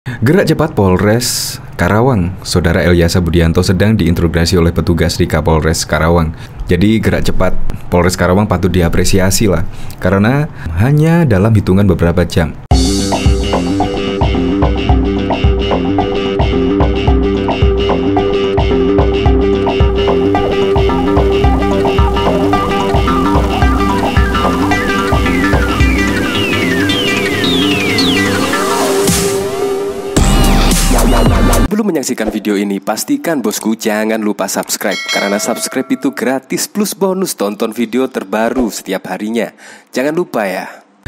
Gerak cepat Polres Karawang, Saudara Elyasa Budianto sedang diinterogasi oleh petugas di Kapolres Karawang. Jadi gerak cepat Polres Karawang patut diapresiasi lah, karena hanya dalam hitungan beberapa jam. Sebelum menyaksikan video ini, pastikan bosku jangan lupa subscribe, karena subscribe itu gratis plus bonus tonton video terbaru setiap harinya. Jangan lupa ya.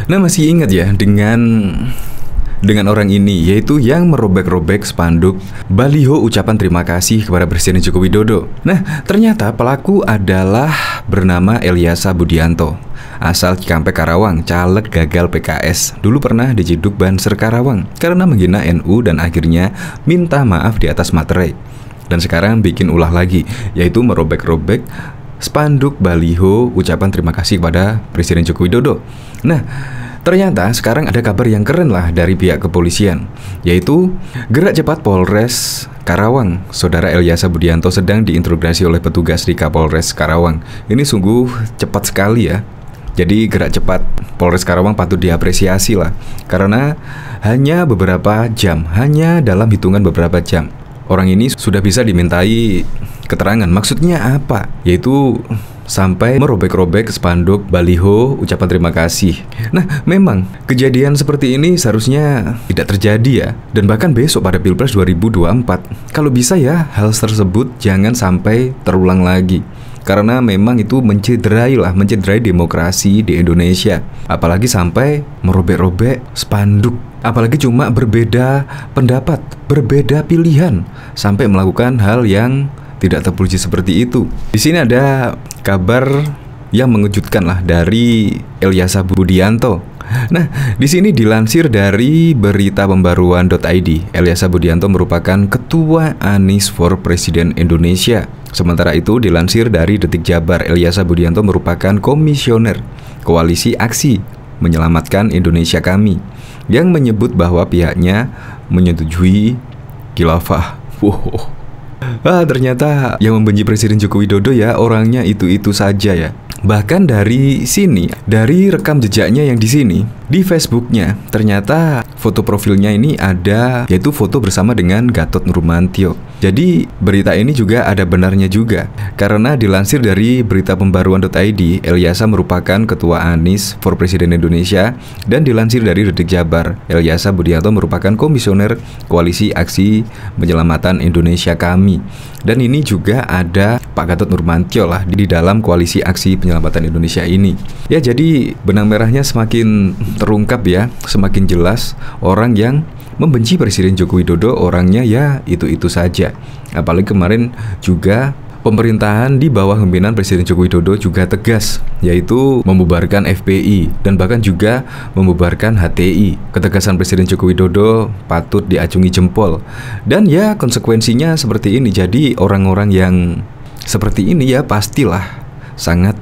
Nah, masih ingat ya dengan orang ini, yaitu yang merobek-robek spanduk baliho ucapan terima kasih kepada Presiden Joko Widodo. Nah, ternyata pelaku adalah bernama Elyasa Budianto, asal Cikampek Karawang, caleg gagal PKS. Dulu pernah diciduk Banser Karawang karena menghina NU dan akhirnya minta maaf di atas materai. Dan sekarang bikin ulah lagi, yaitu merobek-robek spanduk baliho ucapan terima kasih kepada Presiden Joko Widodo. Nah, ternyata sekarang ada kabar yang keren lah dari pihak kepolisian, yaitu gerak cepat Polres Karawang, Saudara Elyasa Budianto sedang diinterogasi oleh petugas di Kapolres Karawang. Ini sungguh cepat sekali ya. Jadi gerak cepat Polres Karawang patut diapresiasi lah, karena hanya beberapa jam, hanya dalam hitungan beberapa jam, orang ini sudah bisa dimintai keterangan. Maksudnya apa? Yaitu sampai merobek-robek spanduk baliho ucapan terima kasih. Nah, memang kejadian seperti ini seharusnya tidak terjadi ya. Dan bahkan besok pada Pilpres 2024, kalau bisa ya hal tersebut jangan sampai terulang lagi. Karena memang itu mencederai demokrasi di Indonesia. Apalagi sampai merobek-robek spanduk. Apalagi cuma berbeda pendapat, berbeda pilihan, sampai melakukan hal yang tidak terpuji seperti itu. Di sini ada kabar yang mengejutkan lah dari Elyasa Budianto. Nah, di sini dilansir dari beritapembaruan.id, Elyasa Budianto merupakan Ketua Anies for Presiden Indonesia. Sementara itu dilansir dari Detik Jabar, Elyasa Budianto merupakan Komisioner Koalisi Aksi Menyelamatkan Indonesia Kami, yang menyebut bahwa pihaknya menyetujui khilafah. Ternyata yang membenci Presiden Joko Widodo ya orangnya itu-itu saja ya. Bahkan dari sini, dari rekam jejaknya yang di sini, di Facebooknya, ternyata foto profilnya ini ada, yaitu foto bersama dengan Gatot Nurmantio. Jadi berita ini juga ada benarnya juga, karena dilansir dari beritapembaruan.id, Elyasa merupakan Ketua Anies for Presiden Indonesia, dan dilansir dari Detik Jabar, Elyasa Budianto merupakan Komisioner Koalisi Aksi Penyelamatan Indonesia Kami. Dan ini juga ada Pak Gatot Nurmantio lah di dalam Koalisi Aksi Penyelamatan Indonesia ini. Ya, jadi benang merahnya semakin terungkap ya, semakin jelas orang yang membenci Presiden Joko Widodo orangnya ya itu-itu saja. Apalagi kemarin juga pemerintahan di bawah pimpinan Presiden Joko Widodo juga tegas, yaitu membubarkan FPI dan bahkan juga membubarkan HTI. Ketegasan Presiden Joko Widodo patut diacungi jempol. Dan ya konsekuensinya seperti ini. Jadi orang-orang yang seperti ini ya pastilah sangat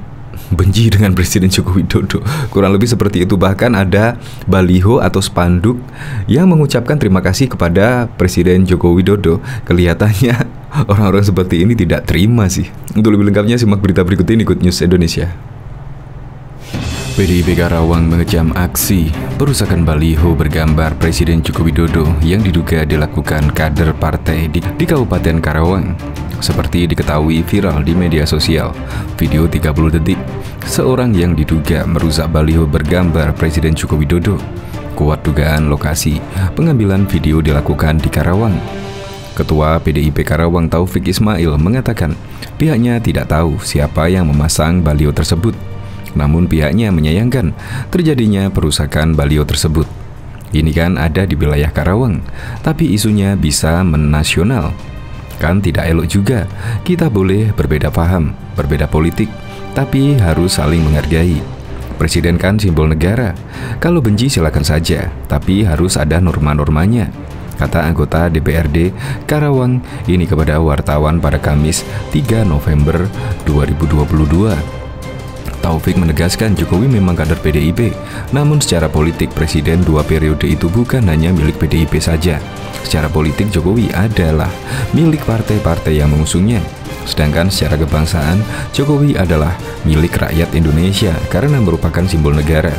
benci dengan Presiden Joko Widodo. Kurang lebih seperti itu. Bahkan ada baliho atau spanduk yang mengucapkan terima kasih kepada Presiden Joko Widodo. Kelihatannya orang-orang seperti ini tidak terima sih. Untuk lebih lengkapnya simak berita berikut ini, Good News Indonesia. PDIP Karawang mengecam aksi perusakan baliho bergambar Presiden Joko Widodo yang diduga dilakukan kader partai di Kabupaten Karawang. Seperti diketahui viral di media sosial, video 30 detik, seorang yang diduga merusak baliho bergambar Presiden Joko Widodo. Kuat dugaan lokasi pengambilan video dilakukan di Karawang. Ketua PDIP Karawang Taufik Ismail mengatakan pihaknya tidak tahu siapa yang memasang baliho tersebut. Namun pihaknya menyayangkan terjadinya perusakan baliho tersebut. Ini kan ada di wilayah Karawang, tapi isunya bisa menasional. Kan tidak elok juga, kita boleh berbeda paham, berbeda politik, tapi harus saling menghargai. Presiden kan simbol negara, kalau benci silakan saja, tapi harus ada norma-normanya, kata anggota DPRD Karawang ini kepada wartawan pada Kamis 3 November 2022. Taufik menegaskan Jokowi memang kader PDIP, namun secara politik Presiden 2 periode itu bukan hanya milik PDIP saja. Secara politik Jokowi adalah milik partai-partai yang mengusungnya. Sedangkan secara kebangsaan, Jokowi adalah milik rakyat Indonesia karena merupakan simbol negara.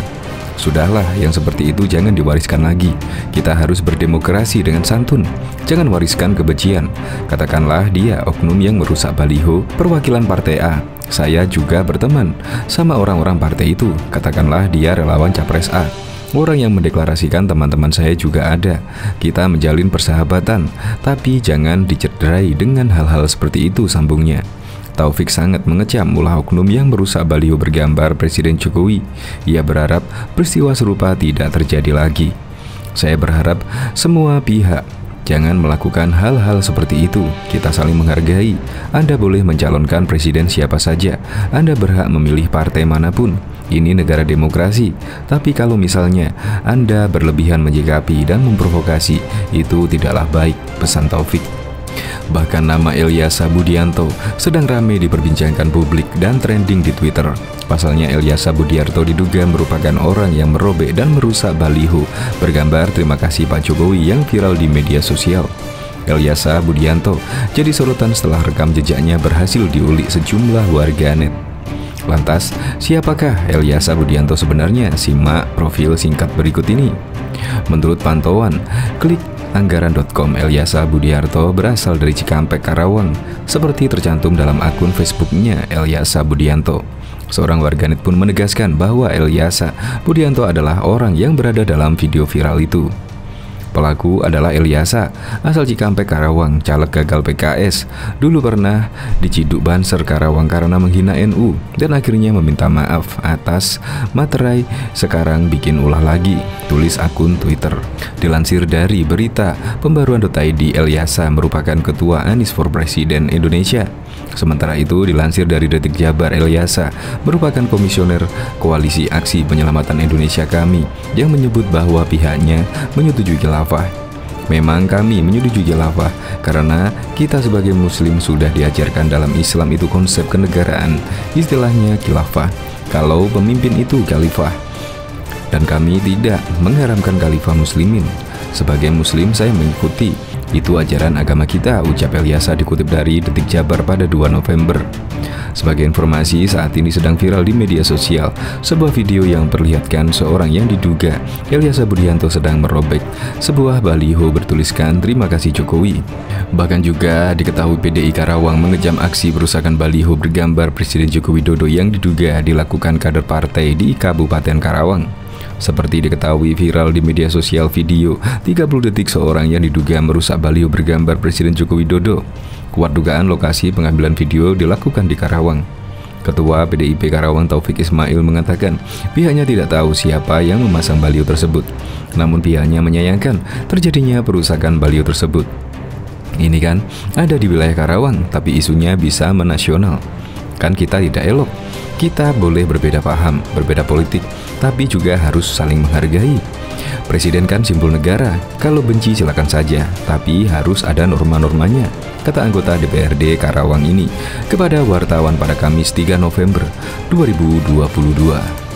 Sudahlah, yang seperti itu jangan diwariskan lagi. Kita harus berdemokrasi dengan santun. Jangan wariskan kebencian. Katakanlah dia oknum yang merusak baliho perwakilan partai A. Saya juga berteman sama orang-orang partai itu. Katakanlah dia relawan capres A. Orang yang mendeklarasikan teman-teman saya juga ada. Kita menjalin persahabatan, tapi jangan dicederai dengan hal-hal seperti itu, sambungnya. Taufik sangat mengecam ulah oknum yang merusak baliho bergambar Presiden Jokowi. Ia berharap peristiwa serupa tidak terjadi lagi. Saya berharap semua pihak jangan melakukan hal-hal seperti itu. Kita saling menghargai. Anda boleh mencalonkan presiden siapa saja. Anda berhak memilih partai manapun. Ini negara demokrasi. Tapi kalau misalnya Anda berlebihan menyikapi dan memprovokasi, itu tidaklah baik, pesan Taufik. Bahkan nama Elyasa Budianto sedang ramai diperbincangkan publik dan trending di Twitter. Pasalnya Elyasa Budiarto diduga merupakan orang yang merobek dan merusak baliho bergambar terima kasih Pak Jokowi yang viral di media sosial. Elyasa Budianto jadi sorotan setelah rekam jejaknya berhasil diulik sejumlah warganet. Lantas, siapakah Elyasa Budianto sebenarnya? Simak profil singkat berikut ini. Menurut pantauan klik anggaran.com, Elyasa Budiarto berasal dari Cikampek, Karawang, seperti tercantum dalam akun Facebooknya Elyasa Budianto. Seorang warganet pun menegaskan bahwa Elyasa Budianto adalah orang yang berada dalam video viral itu. Pelaku adalah Elyasa, asal Cikampek, Karawang, caleg gagal PKS. Dulu pernah diciduk Banser Karawang karena menghina NU dan akhirnya meminta maaf atas materai. Sekarang bikin ulah lagi, tulis akun Twitter. Dilansir dari berita pembaruan.id, Elyasa merupakan ketua Anies for Presiden Indonesia. Sementara itu, dilansir dari Detik Jabar, Elyasa merupakan komisioner Koalisi Aksi Penyelamatan Indonesia Kami yang menyebut bahwa pihaknya menyetujui khilafah. Memang kami menyetujui khilafah karena kita sebagai muslim sudah diajarkan dalam Islam itu konsep kenegaraan, istilahnya khilafah. Kalau pemimpin itu khalifah. Dan kami tidak mengharamkan khalifah muslimin. Sebagai muslim saya mengikuti. Itu ajaran agama kita, ucap Elyasa dikutip dari Detik Jabar pada 2 November. Sebagai informasi, saat ini sedang viral di media sosial sebuah video yang perlihatkan seorang yang diduga Elyasa Budianto sedang merobek sebuah baliho bertuliskan terima kasih Jokowi. Bahkan juga diketahui PDI Karawang mengejam aksi perusakan baliho bergambar Presiden Joko Widodo yang diduga dilakukan kader partai di Kabupaten Karawang. Seperti diketahui viral di media sosial video 30 detik seorang yang diduga merusak baliho bergambar Presiden Joko Widodo. Kuat dugaan lokasi pengambilan video dilakukan di Karawang. Ketua PDIP Karawang Taufik Ismail mengatakan pihaknya tidak tahu siapa yang memasang baliho tersebut. Namun pihaknya menyayangkan terjadinya perusakan baliho tersebut. Ini kan ada di wilayah Karawang, tapi isunya bisa menasional. Kan kita tidak elok. Kita boleh berbeda paham, berbeda politik, tapi juga harus saling menghargai. Presiden kan simbol negara. Kalau benci silakan saja, tapi harus ada norma-normanya, kata anggota DPRD Karawang ini kepada wartawan pada Kamis 3 November 2022.